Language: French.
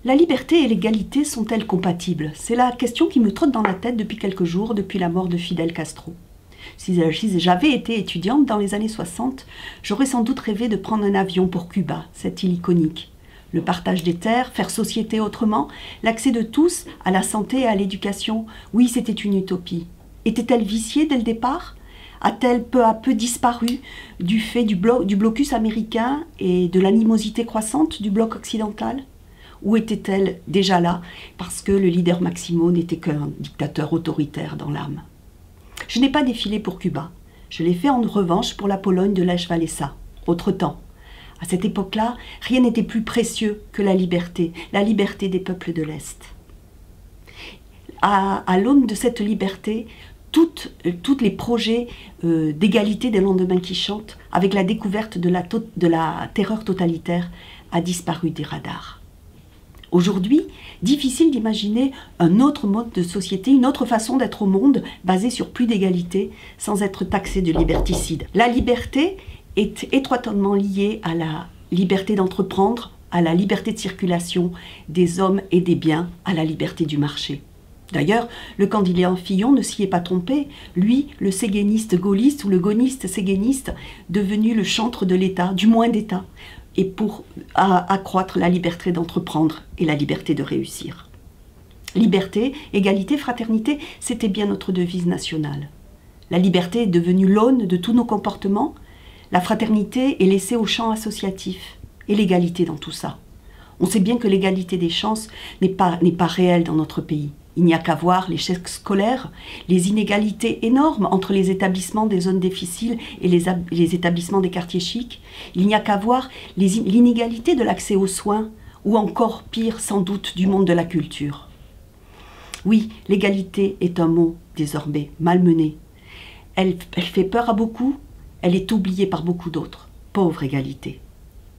La liberté et l'égalité sont-elles compatibles? C'est la question qui me trotte dans la tête depuis quelques jours, depuis la mort de Fidel Castro. Si j'avais été étudiante dans les années 60, j'aurais sans doute rêvé de prendre un avion pour Cuba, cette île iconique. Le partage des terres, faire société autrement, l'accès de tous à la santé et à l'éducation, oui, c'était une utopie. Était-elle viciée dès le départ? A-t-elle peu à peu disparu du fait du blocus américain et de l'animosité croissante du bloc occidental? Ou était-elle déjà là parce que le leader Maximo n'était qu'un dictateur autoritaire dans l'âme? Je n'ai pas défilé pour Cuba. Je l'ai fait en revanche pour la Pologne de Lech Walesa, autre temps. À cette époque-là, rien n'était plus précieux que la liberté des peuples de l'Est. À l'aune de cette liberté, tous les projets d'égalité des lendemains qui chantent, avec la découverte de la terreur totalitaire, a disparu des radars. Aujourd'hui, difficile d'imaginer un autre mode de société, une autre façon d'être au monde, basée sur plus d'égalité, sans être taxé de liberticide. La liberté est étroitement liée à la liberté d'entreprendre, à la liberté de circulation des hommes et des biens, à la liberté du marché. D'ailleurs, le candidat Fillon ne s'y est pas trompé. Lui, le séguéniste gaulliste ou le gaulliste séguéniste, devenu le chantre de l'État, du moins d'État, et pour accroître la liberté d'entreprendre et la liberté de réussir. Liberté, égalité, fraternité, c'était bien notre devise nationale. La liberté est devenue l'aune de tous nos comportements. La fraternité est laissée au champ associatif. Et l'égalité dans tout ça. On sait bien que l'égalité des chances n'est pas réelle dans notre pays. Il n'y a qu'à voir l'échec scolaire, les inégalités énormes entre les établissements des zones difficiles et les établissements des quartiers chics. Il n'y a qu'à voir l'inégalité de l'accès aux soins, ou encore pire sans doute du monde de la culture. Oui, l'égalité est un mot désormais malmené. Elle fait peur à beaucoup, elle est oubliée par beaucoup d'autres. Pauvre égalité.